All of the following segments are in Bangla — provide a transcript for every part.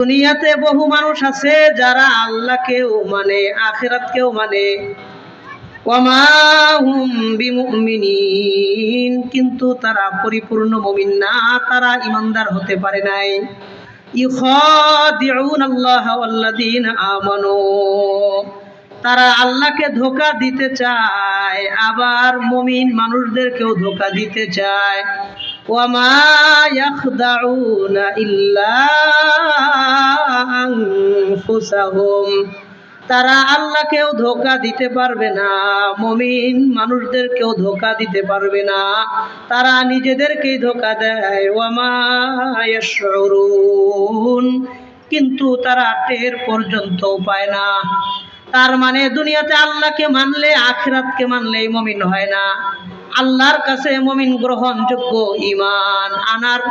দুনিয়াতে বহু মানুষ আছে যারা আল্লাহকেও মানে আখিরাতকেও মানে, ওয়ামা হুম বিমুমিনিন, কিন্তু তারা পরিপূর্ণ মুমিন না, তারা ঈমানদার হতে পারে নাই। ইউখাদিউনাল্লাহ ওয়াল্লাযীনা আমানু, তারা আল্লাহকে ধোঁকা দিতে চায়, আবার মুমিন মানুষদেরকেও ধোঁকা দিতে চায়। ওয়ামা ইয়াখদাউনা ইল্লা আনফুসাহুম, তারা আল্লাহকেও ধোঁকা দিতে পারবে না, মুমিন মানুষদেরকেও ধোঁকা দিতে পারবে না, তারা নিজেদেরকেই ধোঁকা দেয়। ওয়ামা ইয়াশউরুন, কিন্তু তারা টের পর্যন্ত পায় না। তার মানে দুনিয়াতে আল্লাহকে মানলে আখিরাতকে মানলেই মুমিন হয় না। আল্লাহর কাছে মুমিন গ্রহণযোগ্য ঈমান আনার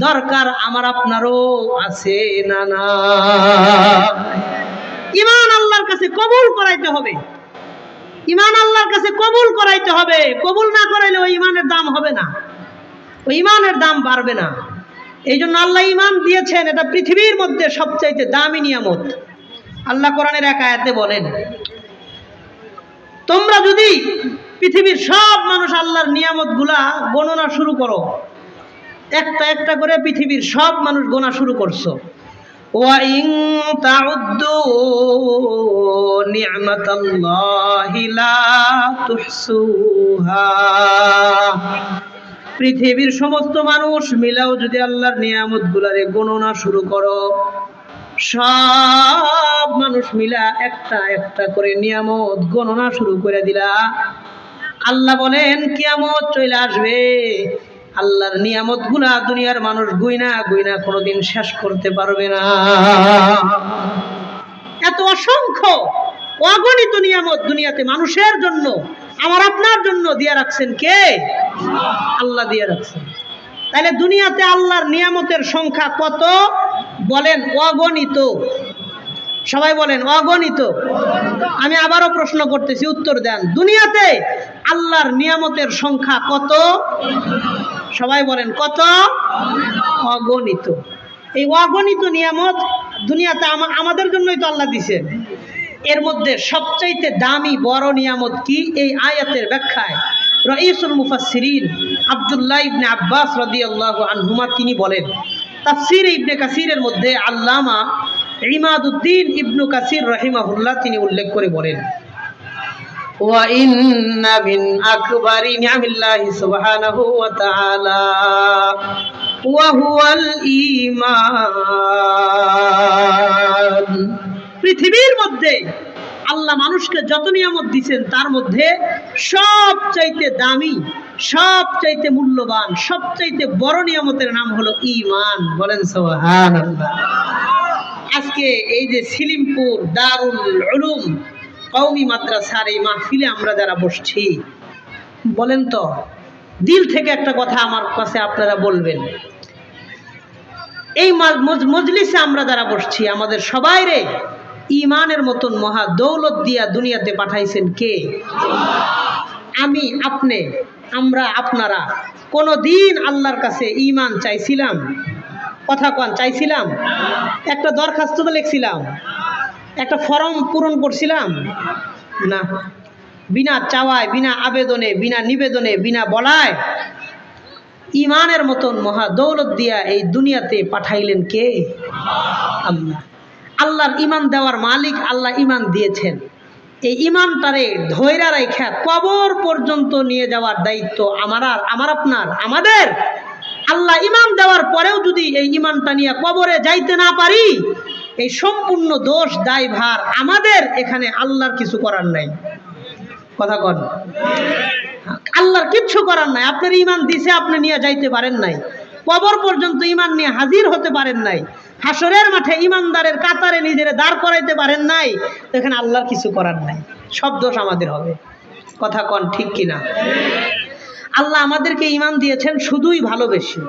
দরকার আমার আপনারও আছে না? না, ঈমান আল্লাহর কাছে কবুল করাইতে হবে। ঈমান আল্লাহর কাছে কবুল করাইতে হবে। কবুল না করাইলে ওই ঈমানের দাম হবে না, ওই ঈমানের দাম বাড়বে না। এই জন্য আল্লাহ ঈমান দিয়েছেন, এটা পৃথিবীর মধ্যে সবচাইতে দামি নিয়ামত। আল্লাহ কোরআনের এক আয়াতে বলেন, তোমরা যদি পৃথিবীর সব মানুষ আল্লাহর নিয়ামতগুলা গণনা শুরু করো, একটা একটা করে পৃথিবীর সব মানুষ গোনা শুরু করছো, ওয়া ইন তাউদ্দু নি'মাতাল্লাহি লা তুহসুহা, পৃথিবীর সমস্ত মানুষ মিলাও যদি আল্লাহর নিয়ামতগুলারে গণনা শুরু করো, সব মানুষ মিলা একটা একটা করে নিয়ামত গণনা শুরু করে দিলা, আল্লাহ বলেন কিয়ামত চলে আসবে, আল্লাহর নিয়ামতগুলা দুনিয়ার মানুষ গুইনা গুইনা কোনোদিন শেষ করতে পারবে না। এত অসংখ্য অগণিত নিয়ামত দুনিয়াতে মানুষের জন্য, আমার আপনার জন্য দিয়ে রাখছেন কে? আল্লাহ দিয়ে রাখছেন। তাহলে দুনিয়াতে আল্লাহর নিয়ামতের সংখ্যা কত? বলেন অগণিত। সবাই বলেন অগণিত। আমি আবারও প্রশ্ন করতেছি, উত্তর দেন। দুনিয়াতে আল্লাহর নিয়ামতের সংখ্যা কত? সবাই বলেন কত? অগণিত। এই অগণিত নিয়ামত দুনিয়াতে আমাদের জন্যই তো আল্লাহ দিছেন। এর মধ্যে সবচাইতে দামি বড় নিয়ামত কি? এই আয়াতের ব্যাখ্যায় রাইসুল মুফাসসিরিন আব্দুল্লাহ ইবনে আব্বাস রাদিয়াল্লাহু আনহুমা তিনি বলেন, তাফসীর ইবনে কাসিরের মধ্যে আল্লামা ইমাদউদ্দিন ইবনে কাসির রাহিমাহুল্লাহ তিনি উল্লেখ করে বলেন, ওয়া ইন্না মিন আকবারি নি'মিল্লাহি সুবহানাহু ওয়া তাআলা ওয়া হুয়াল ঈমান, পৃথিবীর মধ্যে আল্লাহ মানুষকে যত নিয়ামত দিয়েছেন তার মধ্যে সবচাইতে দামি, সবচাইতে মূল্যবান, সবচাইতে বড় নিয়ামতের নাম হলো ঈমান। বলেন সুবহানাল্লাহ। আজকে এই যে সিলিমপুর দারুল উলুম কওমি মাদ্রাসার এই মাহফিলে আমরা যারা বসছি, বলেন তো দিল থেকে একটা কথা আমার কাছে আপনারা বলবেন, এই মজলিসে আমরা যারা বসছি আমাদের সবাইরে ঈমানের মতন মহা দৌলত দিয়া দুনিয়াতে পাঠাইছেন কে? আমি, আপনি, আমরা, আপনারা কোনো দিন আল্লাহর কাছে ঈমান চাইছিলাম? কথা কন, চাইছিলাম? একটা দরখাস্ত তো লিখছিলাম, একটা ফর্ম পূরণ করছিলাম না। বিনা চাওয়ায়, বিনা আবেদনে, বিনা নিবেদনে, বিনা বলায় ঈমানের মতন মহা দৌলত দিয়া এই দুনিয়াতে পাঠাইলেন কে? আল্লাহ। আল্লাহর ঈমান দেওয়ার মালিক আল্লাহ ঈমান দিয়েছেন। এই ঈমানটারে ধৈর্য রাখা কবর পর্যন্ত নিয়ে যাওয়ার দায়িত্ব আমার আপনার, আমাদের। আল্লাহ ঈমান দেওয়ার পরেও যদি এই ঈমানটা নিয়ে কবরে যাইতে না পারি, এই সম্পূর্ণ দোষ দায়ভার আমাদের। এখানে আল্লাহর কিছু করার নাই। কথা কন, আল্লাহর কিচ্ছু করার নাই। আপনার ঈমান দিছে, আপনি নিয়ে যাইতে পারেন নাই, কবর পর্যন্ত ঈমান নিয়ে হাজির হতে পারেন নাই, হাসরের মাঠে ঈমানদারের কাতারে নিজের দাঁড় করাইতে পারেন নাই, এখানে আল্লাহর কিছু করার নাই। সব দোষ আমাদের হবে। কথা কন ঠিক কিনা? আল্লাহ আমাদেরকে ঈমান দিয়েছেন শুধুই ভালোবেসে,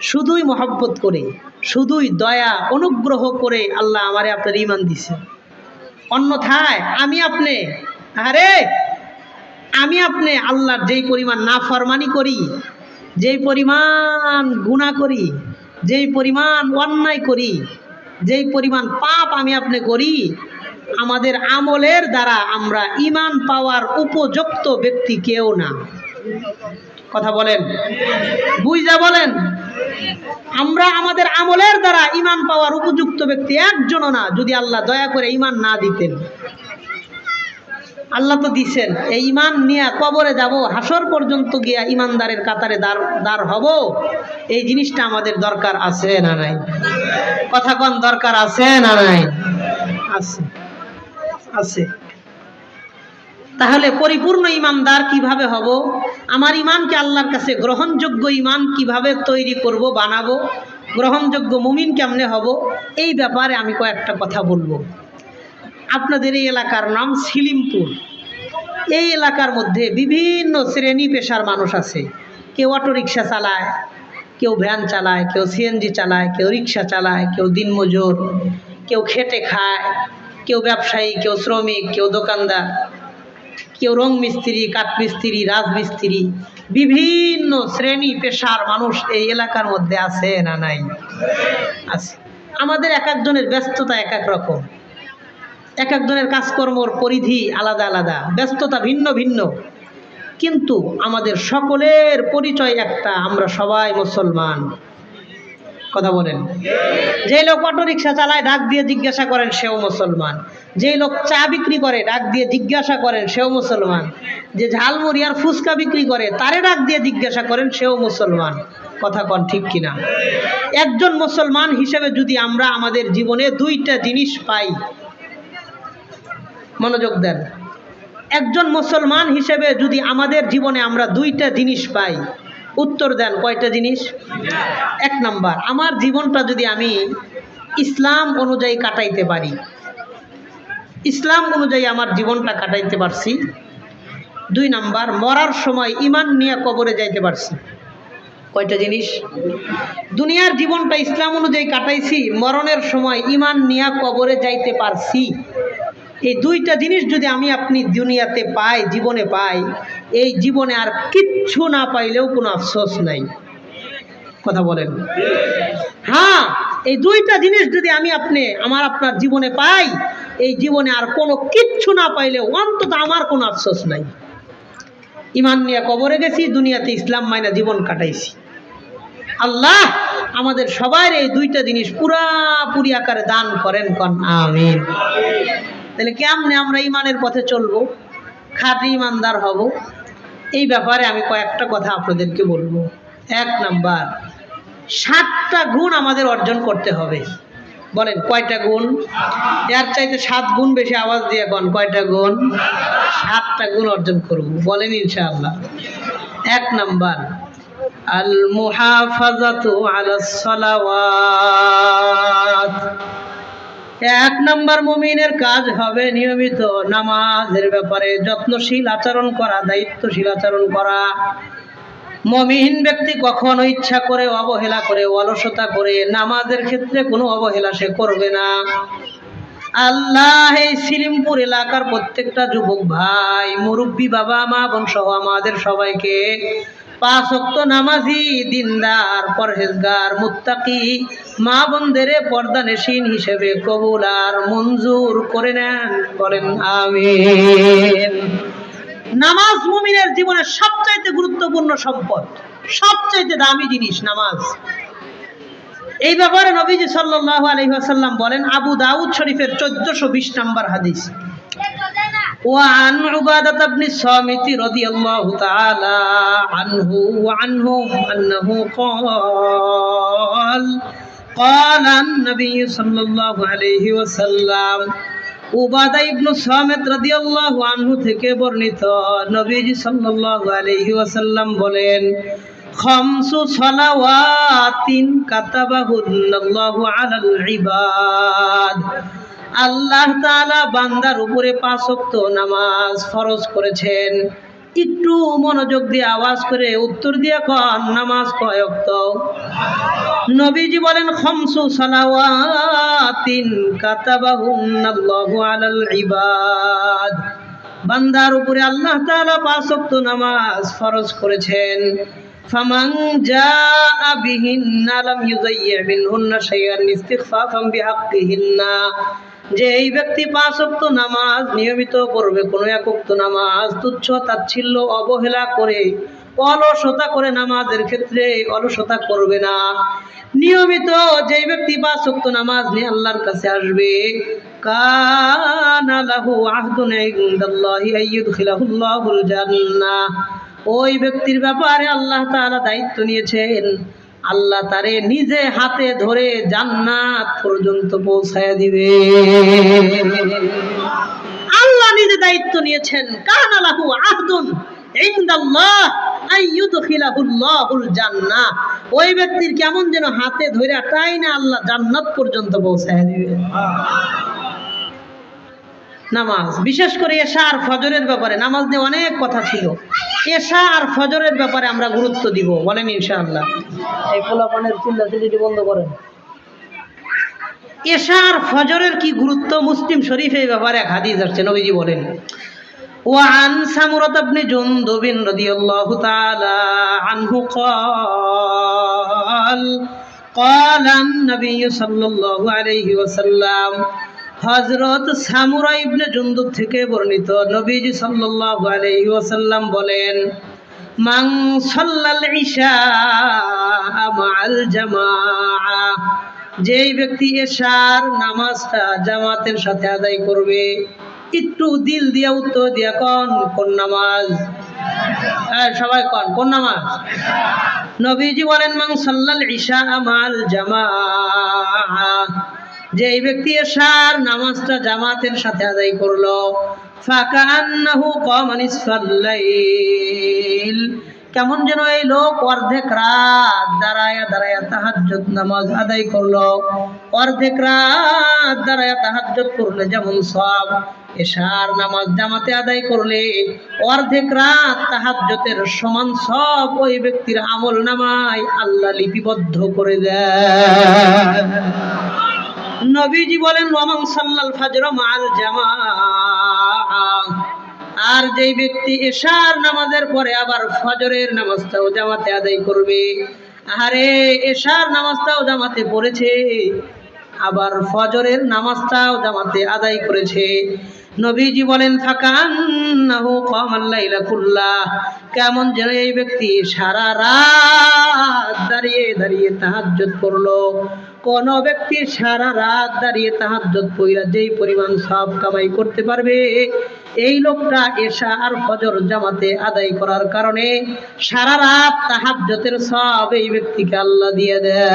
শুধুই মহব্বত করে, শুধুই দয়া অনুগ্রহ করে আল্লাহ আমারে আপনার ঈমান দিছে। অন্যথায় আমি আপনি আল্লাহর যেই পরিমাণ নাফরমানি করি, যেই পরিমাণ গুনাহ করি, যেই পরিমাণ অন্যায় করি, যেই পরিমাণ পাপ আমি আপনি করি, আমাদের আমলের দ্বারা আমরা ঈমান পাওয়ার উপযুক্ত ব্যক্তি কেউ না। কথা বলেন, বুঝা বলেন। আমরা আমাদের আমলের দ্বারা ঈমান পাওয়ার উপযুক্ত ব্যক্তি একজনও না, যদি আল্লাহ দয়া করে ঈমান না দিতেন। আল্লাহ তো দিছেন, এই ঈমান নিয়ে কবরে যাব, হাসর পর্যন্ত গিয়া ঈমানদারের কাতারে দাঁড় হব, এই জিনিসটা আমাদের দরকার আছে না নাই? কথা কোন দরকার আছে না নাই? আছে, আছে। তাহলে পরিপূর্ণ ঈমানদার কিভাবে হব? আমার ঈমানকে আল্লাহর কাছে গ্রহণযোগ্য ঈমান কিভাবে তৈরি করব, বানাবো, গ্রহণযোগ্য মুমিন কেমনে হব, এই ব্যাপারে আমি কয়েকটা কথা বলবো। আপনাদের এই এলাকার নাম সিলিমপুর। এই এলাকার মধ্যে বিভিন্ন শ্রেণী পেশার মানুষ আছে। কেউ অটোরিকশা চালায়, কেউ ভ্যান চালায়, কেউ সিএনজি চালায়, কেউ রিক্সা চালায়, কেউ দিনমজুর, কেউ খেটে খায়, কেউ ব্যবসায়ী, কেউ শ্রমিক, কেউ দোকানদার, কেউ রং মিস্ত্রি, কাঠ মিস্ত্রি, রাজমিস্ত্রি, বিভিন্ন শ্রেণী পেশার মানুষ এই এলাকার মধ্যে আছে না নাই? আছে। আমাদের এক একজনের ব্যস্ততা এক এক রকম, এক একজনের কাজকর্মর পরিধি আলাদা আলাদা, ব্যস্ততা ভিন্ন ভিন্ন, কিন্তু আমাদের সকলের পরিচয় একটা, আমরা সবাই মুসলমান। কথা বলেন। যে লোক অটো রিক্সা চালায় ডাক দিয়ে জিজ্ঞাসা করেন সেও মুসলমান, যে লোক চা বিক্রি করে ডাক দিয়ে জিজ্ঞাসা করেন সেও মুসলমান, যে ঝালমুড়ি আর ফুচকা বিক্রি করে তারে ডাক দিয়ে জিজ্ঞাসা করেন সেও মুসলমান। কথা কন ঠিক কিনা? একজন মুসলমান হিসেবে যদি আমরা আমাদের জীবনে দুইটা জিনিস পাই, মনোযোগ দেন, একজন মুসলমান হিসেবে যদি আমাদের জীবনে আমরা দুইটা জিনিস পাই, উত্তর দেন কয়টা জিনিস? এক নাম্বার, আমার জীবনটা যদি আমি ইসলাম অনুযায়ী কাটাইতে পারি, ইসলাম অনুযায়ী আমার জীবনটা কাটাইতে পারছি। দুই নাম্বার, মরার সময় ঈমান নিয়ে কবরে যাইতে পারছি। কয়টা জিনিস? দুনিয়ার জীবনটা ইসলাম অনুযায়ী কাটাইছি, মরণের সময় ঈমান নিয়ে কবরে যাইতে পারছি। এই দুইটা জিনিস যদি আমি আপনি দুনিয়াতে পাই, জীবনে পাই, এই জীবনে আর কিচ্ছু না পাইলেও কোনো আফসোস নাই। কথা বলেন। হ্যাঁ, এই দুইটা জিনিস যদি আমি আপনি আমার আপনার জীবনে পাই, এই জীবনে আর কোনো কিচ্ছু না পাইলেও অন্তত আমার কোনো আফসোস নাই। ঈমান নিয়ে কবরে গেছি, দুনিয়াতে ইসলাম মাইনা জীবন কাটাইছি। আল্লাহ আমাদের সবার এই দুইটা জিনিস পুরাপুরি আকারে দান করেন, কন আমিন। তাহলে কেমনে আমরা ঈমানের পথে চলবো, খাঁটি ঈমানদার হব, এই ব্যাপারে আমি কয়েকটা কথা আপনাদেরকে বলবো। এক নাম্বার, 7টা গুণ আমাদের অর্জন করতে হবে। বলেন কয়টা গুণ? এর চাইতে 7 গুণ বেশি আওয়াজ দিয়ে কোন কয়টা গুণ? 7টা গুণ অর্জন করব, বলেন ইনশাআল্লাহ। এক নাম্বার, আল মুহাফাজাতু আলাস সালাওয়াত। এক নাম্বার মুমিনের কাজ হবে নিয়মিত নামাজের ব্যাপারে যত্নশীল আচরণ করা, দায়িত্বশীল আচরণ করা। মুমিন ব্যক্তি কখনো ইচ্ছা করে অবহেলা করে, অলসতা করে নামাজের ক্ষেত্রে কোনো অবহেলা সে করবে না। আল্লাহ এই সিলিমপুর এলাকার প্রত্যেকটা যুবক ভাই, মুরব্বী, বাবা, মা, বোন সহ আমাদের সবাইকে 5 ওয়াক্ত নামাজি, দিনদার, পরহেজগার, মুত্তাকি মা বোনদের পর্দানেশীন হিসেবে কবুল আর মঞ্জুর করে নেন, বলেন আমিন। নামাজ মুমিনের জীবনের সবচাইতে গুরুত্বপূর্ণ সম্পদ, সবচাইতে দামি জিনিস নামাজ। এই ব্যাপারে নবীজি সাল্লাল্লাহু আলাইহি ওয়াসাল্লাম বলেন, আবু দাউদ শরীফের 1420 নম্বর হাদিস, وعن عبادة بن الصامت رضي الله تعالى عنه وعنهم أنه قال قال النبي صلى الله عليه وسلم, উবাদা ইবনু সামিত রাদিয়াল্লাহু আনহু থেকে বর্ণিত, নবীজি সাল্লাল্লাহু আলাইহি ওয়াসাল্লাম বলেন, খামসু সালাওয়াতিন কাতাবাহুল্লাহু আলাল ইবাদ। আল্লাহ তাআলা বান্দার উপরে 5 ওয়াক্ত নামাজ ফরজ করেছেন। একটু মনোযোগ দিয়ে আওয়াজ করে উত্তর দিয়ে কোন নামাজ কয় ওয়াক্ত? নবীজি বলেন, খামসু সালাওয়াতিন কাতাবাহুল্লাহু আলাল ইবাদ। বান্দার উপরে আল্লাহ তাআলা 5 ওয়াক্ত নামাজ ফরজ করেছেন। ফামান জাআ বিহিন্না লাম ইউযায়্যি মিনহুন্না শাইআন ইস্তিগফাফান বিহাক্কিহিন্না, যে এই ব্যক্তি 5 ওয়াক্ত নামাজ নিয়মিত পড়বে, কোনো এক ওয়াক্ত নামাজ তুচ্ছ তাচ্ছিল্য অবহেলা করে অলসতা করে নামাজের ক্ষেত্রে অলসতা করবে না, নিয়মিত যেই ব্যক্তি 5 ওয়াক্ত নামাজ নিয়ে আল্লাহর কাছে আসবে, কানা লাহু আহদুন ইনদাল্লাহি আইয়ুদখিলাহুল্লাহুল জান্নাহ, ওই ব্যক্তির ব্যাপারে আল্লাহ তাআলা দায়িত্ব নিয়েছেন, আল্লাহ তারে নিজে হাতে ধরে জান্নাত পর্যন্ত পৌঁছায় দিবে। আল্লাহ নিজে দায়িত্ব নিয়েছেন, কানা লাহু আহদুন ইনদাল্লাহ আইয়ুদখিলাহুল্লাহুল জান্নাহ, ওই ব্যক্তির কেমন যেন হাতে ধরে টাইনা আল্লাহ জান্নাত পর্যন্ত পৌঁছায় দিবে। নামাজ, বিশেষ করে এশা আর ফজরের ব্যাপারে নামাজ নিয়ে অনেক কথা ছিল, এশা আর ফজরের ব্যাপারে আমরা গুরুত্ব দিব, বলেন ইনশাআল্লাহ। এই পোলাপানের চিল্লাচিল্লি বন্ধ করেন। এশা আর ফজরের কি গুরুত্ব, মুসলিম শরীফে এই ব্যাপারে এক হাদিস আসছে, নবীজি বলেন, ওয়ান সামুরাত ইবনে জুনদুব রাদিয়াল্লাহু তাআলা আনহু قال النبي صلى الله عليه وسلم, হযরত সামুরা ইবনে জুনদুব থেকে বর্ণিত, নবীজি সাল্লাল্লাহু আলাইহি ওয়াসাল্লাম বলেন, মান সাল্লাল ইশা মাআল জামাআ, যেই ব্যক্তি এশার নামাজটা জামাতের সাথে আদায় করবে, একটু দিল দিয়া উত্তর দিয়া কোন নামাজ, সবাই কোন নামাজ? নবীজি বলেন, মান সাল্লাল ইশা মাআল জামাআ, যে এই ব্যক্তি এশার নামাজটা জামাতের সাথে আদায় করলো, ফাকান্নাহু কামা নিসফাল লাইল, কেমন যেন এই লোক অর্ধেক রাত দাঁড়ায়া দাঁড়ায়া তাহাজ্জুদ নামাজ আদায় করলো। অর্ধেক রাত দাঁড়ায়া তাহাজ্জুদ করলে যেমন সওয়াব, এশার নামাজ জামাতে আদায় করলে অর্ধেক রাত তাহাজ্জুদের সমান সওয়াব ওই ব্যক্তির আমল নামায় আল্লাহ লিপিবদ্ধ করে দেয়। নবীজি বলেন, ওয়ামান সাল্লাল ফাজর মাআল জামাআ, আর যেই ব্যক্তি এশার নামাজের পরে আবার ফজরের নামাজটাও জামাতে আদায় করবে, আরে এশার নামাজটাও জামাতে পড়েছে, আবার ফজরের নামাজটাও জামাতে আদায় করেছে, নবীজি বলেন, ফাকান্নাহু কামাল লাইলা কুল্লাহ, কেমন যেন এই ব্যক্তি সারা রাত দাঁড়িয়ে দাঁড়িয়ে তাহাজ্জুদ করলো। কোন ব্যক্তি সারা রাত দাঁড়িয়ে তাহাজ্জুদ পড়া যেই পরিমাণ সওয়াব কামাই করতে পারবে, এই লোকটা এশা আর ফজর জামাতে আদায় করার কারণে সারা রাত তাহাজ্জুদের সওয়াব এই ব্যক্তিকে আল্লাহ দিয়ে দেয়।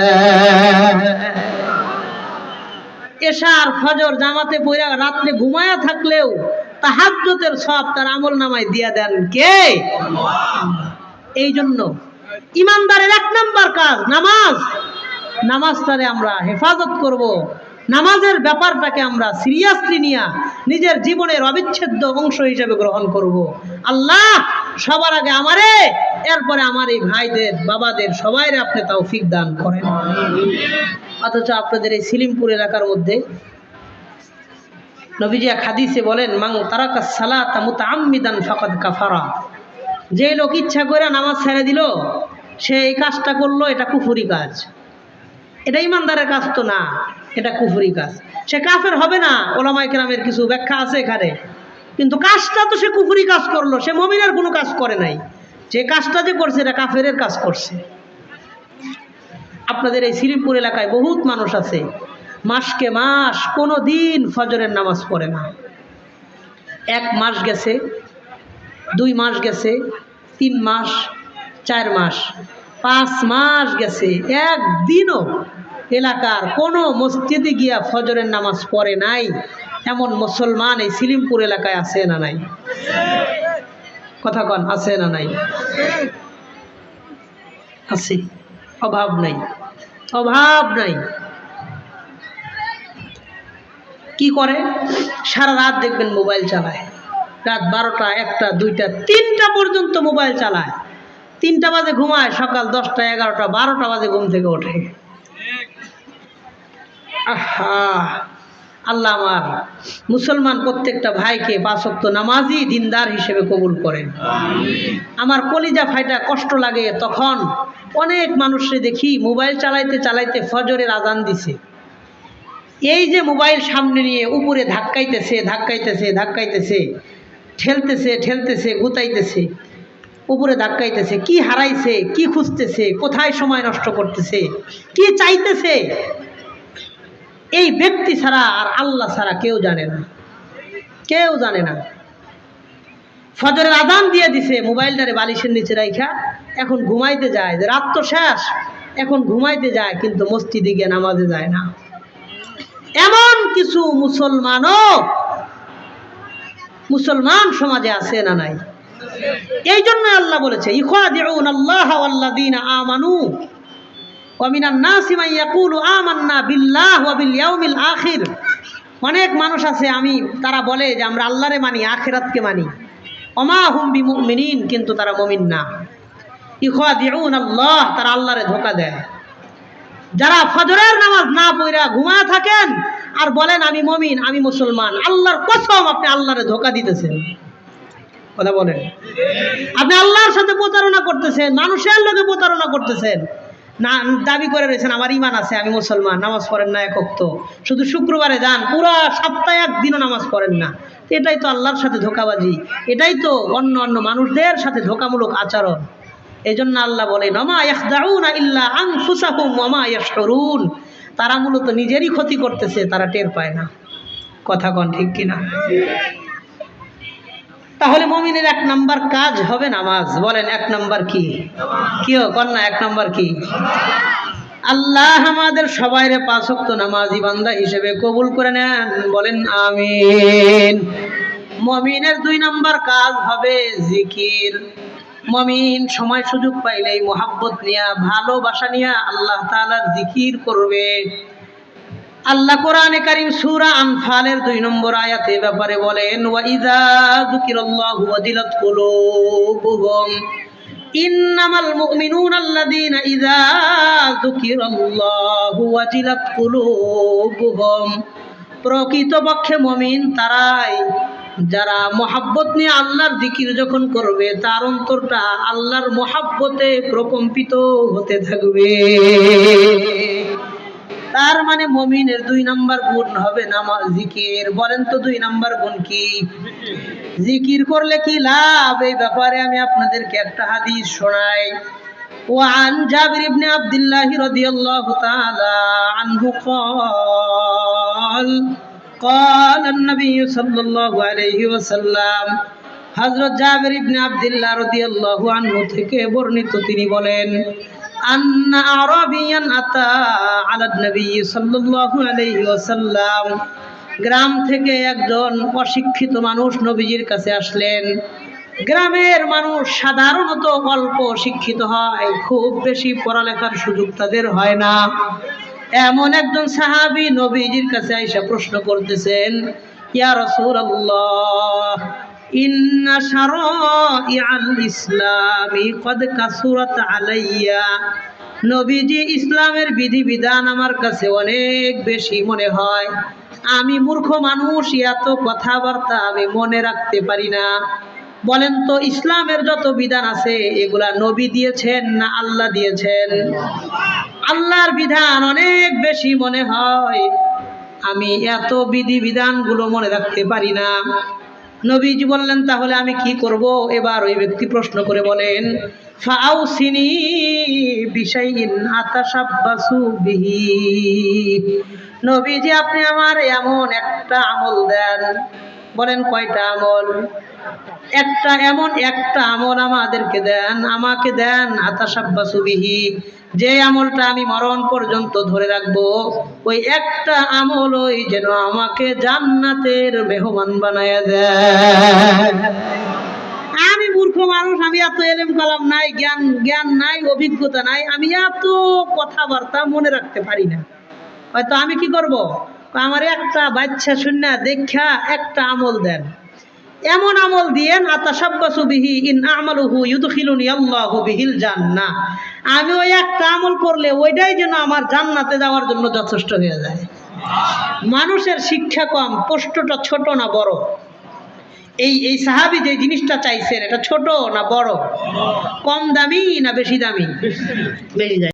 এশা আর ফজর জামাতে পড়া রাত্রে ঘুমায়া থাকলেও তাহাজ্জুদের সওয়াব তার আমল নামায় দিয়ে দেন কে? এই জন্য ইমানদারের 1 নাম্বার কাজ নামাজ। নামাজটারে আমরা হেফাজত করব, নামাজের ব্যাপারটাকে আমরা সিরিয়াসলি নিয়ে নিজের জীবনের অবিচ্ছেদ্য অংশ হিসেবে গ্রহণ করব। আল্লাহ সবার আগে আমারে, এরপরে আমার এই ভাইদের বাবাদের সবাইরে আপনি তৌফিক দান করেন। অথচ আপনাদের এই সিলিমপুর এলাকার মধ্যে নবীজি এক হাদিসে বলেন, মান তারাকা সালাতা মুতাআম্মিদান ফাকাদ কাফারা, যে লোক ইচ্ছা করে নামাজ ছেড়ে দিল, সে এই কাজটা করলো, এটা কুফরি কাজ, এটা ইমানদারের কাজ তো না, এটা কুফরি কাজ। সে কাফের হবে না, ওলামায়ে কেরামের কিছু ব্যাখ্যা আছে এখানে, কিন্তু কাজটা তো সে কুফরি কাজ করলো, সে মুমিনের কোনো কাজ করে নাই, যে কাজটা যে করছে এটা কাফেরের কাজ করছে। আপনাদের এই শ্রীপুর এলাকায় বহুত মানুষ আছে, মাসকে মাস কোনো দিন ফজরের নামাজ পড়ে না। 1 মাস গেছে, 2 মাস গেছে, 3 মাস, 4 মাস, 5 মাস গেছে, একদিনও এলাকার কোনো মসজিদে গিয়া ফজরের নামাজ পড়ে নাই, এমন মুসলমান এই সিলিমপুর এলাকায় আছে না নাই? কথা কন, আছে না নাই? আছে, অভাব নাই, অভাব নাই। কি করে? সারা রাত দেখবেন মোবাইল চালায়, রাত 12টা, 1টা, 2টা, 3টা পর্যন্ত মোবাইল চালায়, 3টা বাজে ঘুমায়, সকাল 10টা, 11টা, 12টা বাজে ঘুম থেকে ওঠে। আহা, আল্লাহ আমার মুসলমান প্রত্যেকটা ভাইকে 5 ওয়াক্ত নামাজি দিনদার হিসেবে কবুল করেন। আমার কলিজা ফাইটা কষ্ট লাগে তখন অনেক মানুষকে দেখি মোবাইল চালাইতে চালাইতে ফজরের আজান দিছে, এই যে মোবাইল সামনে নিয়ে উপরে ধাক্কাইতেছে ধাক্কাইতেছে ধাক্কাইতেছে, ঠেলতেছে ঠেলতেছে, গুতাইতেছে, উপরে ধাক্কাইতেছে, কি হারাইছে, কি খুঁজতেছে, কোথায় সময় নষ্ট করতেছে, কি চাইতেছে, এই ব্যক্তি ছাড়া আর আল্লাহ ছাড়া কেউ জানে না, কেউ জানে না। ফজরের আজান দিয়ে দিছে, মোবাইলটারে বালিশের নিচে রাইখা এখন ঘুমাইতে যায়, যে রাত তো শেষ, এখন ঘুমাইতে যায়, কিন্তু মসজিদে গিয়ে নামাজে যায় না। এমন কিছু মুসলমান সমাজে আছে না নাই? এই জন্য আল্লাহ বলেছে ইখাদিউনাল্লাহ ওয়াল্লাযীনা আমানু ওয়া মিনান নাসি মান ইয়াকুলু আমান্না বিল্লাহি ওয়া বিল ইয়াউমিল আখির। অনেক মানুষ আছে তারা বলে যে আমরা আল্লাহরে মানি, আখিরাতকে মানি, ওমা হুম বিমুমিনিন, কিন্তু তারা মুমিন না। ইখাদিউনাল্লাহ, তারা আল্লাহরে ধোঁকা দেয়। যারা ফজরের নামাজ না পড়া ঘুমায় থাকেন আর বলেন আমি মুমিন, আমি মুসলমান, আল্লাহর কসম আপনি আল্লাহরে ধোঁকা দিতেছেন। কথা বলেন, আপনি আল্লাহর সাথে প্রতারণা করতেছেন, মানুষের লোকে প্রতারণা করতেছেন। না দাবি করে রয়েছেন আমার ঈমান আছে, আমি মুসলমান, নামাজ পড়েন না 1 ওয়াক্ত, শুধু শুক্রবারে যান, পুরো সপ্তাহে একদিনও নামাজ পড়েন না। এটাই তো আল্লাহর সাথে ধোঁকাবাজি, এটাই তো অন্য মানুষদের সাথে ধোঁকামূলক আচরণ। এই জন্য আল্লাহ বলেন ওমা ইয়াখদাউনা ইল্লা আনফুসাহুম ওয়া মা ইয়াশউরুন, তারা মূলত নিজেরই ক্ষতি করতেছে, তারা টের পায় না। কথা কোন ঠিক কিনা? তাহলে মুমিনের 1 নাম্বার কাজ হবে নামাজ। বলেন 1 নাম্বার কি? কিও কন্যা 1 নাম্বার কি? আল্লাহ আমাদের সবাইরে 5 ওয়াক্ত নামাজি বান্দা হিসেবে কবুল করে নেন। বলেন আমিন। মুমিনের 2 নাম্বার কাজ হবে জিকির। মুমিন সময় সুযোগ পাইলেই মোহাব্বত নিয়া, ভালোবাসা নিয়া আল্লাহ তাআলার জিকির করবে। আল্লাহ কোরআনে কারীম সূরা আনফালের 2 নম্বর আয়াতে ব্যাপারে বলেন ওয়া ইযা যুকিরাল্লাহু ওয়াজিলাত কুলুবুহুম ইন্নামাল মুমিনুনা আল্লাযীনা ইযা যুকিরাল্লাহু ওয়াজিলাত কুলুবুহুম। প্রকৃতপক্ষে মুমিন তারাই যারা মোহাব্বত নিয়ে আল্লাহর জিকির যখন করবে তার অন্তরটা আল্লাহর মোহাব্বতে প্রকম্পিত হতে থাকবে। তার মানে মুমিনের 2 নাম্বার গুণ হবে নামাজ, জিকির। বলেন তো 2 নাম্বার গুণ কি? জিকির করলে কি লাভ, এই ব্যাপারে আমি আপনাদেরকে একটা হাদিস শোনাই। ওয়ান জাবির ইবনে আব্দুল্লাহ রাদিয়াল্লাহু তাআলা আনহু قال قال النبي صلى الله عليه وسلم, হযরত জাবির ইবনে আব্দুল্লাহ রাদিয়াল্লাহু আনহু থেকে বর্ণিত, তিনি বলেন আন্না আরাবিয়ান আতা আলা নবী সাল্লাল্লাহু আলাইহি ওয়াসাল্লাম, গ্রাম থেকে একজন অশিক্ষিত মানুষ নবীজির কাছে আসলেন। গ্রামের মানুষ সাধারণত অল্প শিক্ষিত হয়, খুব বেশি পড়ালেখার সুযোগ তাদের হয় না। এমন একজন সাহাবী নবীজির কাছে আইসা প্রশ্ন করতেছেন, ইয়া রাসূলুল্লাহ ইন্না শারাইআল ইসলামি কদ কাসুরাত আলাইয়া। নবীজি, ইসলামের বিধিবিধান আমার কাছে অনেক বেশি মনে হয়, আমি মূর্খ মানুষ, এত কথাবার্তা আমি মনে রাখতে পারি না। বলেন তো ইসলামের যত বিধান আছে এগুলা নবী দিয়েছেন না আল্লাহ দিয়েছেন? আল্লাহর বিধান অনেক বেশি মনে হয়, আমি এত বিধিবিধানগুলো মনে রাখতে পারি না। নবীজি বললেন তাহলে আমি কি করব? এবার ওই ব্যক্তি প্রশ্ন করে বলেন ফাউসিনি বিশাইইন আতাশাব্বাসু বিহি। নবীজি আপনি আমার এমন একটা আমল দেন। বলেন কয়টা আমল? এমন একটা আমল আমাদেরকে দেন, আমাকে দেন, আতাশাব্বাসু বিহি, যে আমলটা আমি মরণ পর্যন্ত ধরে রাখবো। ওই একটা আমল ওই যেন আমাকে জান্নাতের মেহমান বানায়া দেয়। আমি মূর্খ মানুষ, আমি এত এলেম কালাম নাই, জ্ঞান নাই, অভিজ্ঞতা নাই, আমি এত কথাবার্তা মনে রাখতে পারি না। হয়তো আমি কি করব? আমার একটা বাচ্চা শুনে দেখা একটা আমল দেন, এমন আমল দিয়েন আতাশাব্বাসু বিহি ইন আমালুহু ইউদখিলুনি আল্লাহু বিহিল জান্নাহ, আমি ওই একটা আমল করলে ওইটাই যেন আমার জান্নাতে যাওয়ার জন্য যথেষ্ট হয়ে যায়। মানুষের শিক্ষা কম, প্রশ্নটা ছোট না বড়? এই সাহাবী যে জিনিসটা চাইছেন এটা ছোট না বড়? কম দামি না বেশি দামি? বেশি দামি।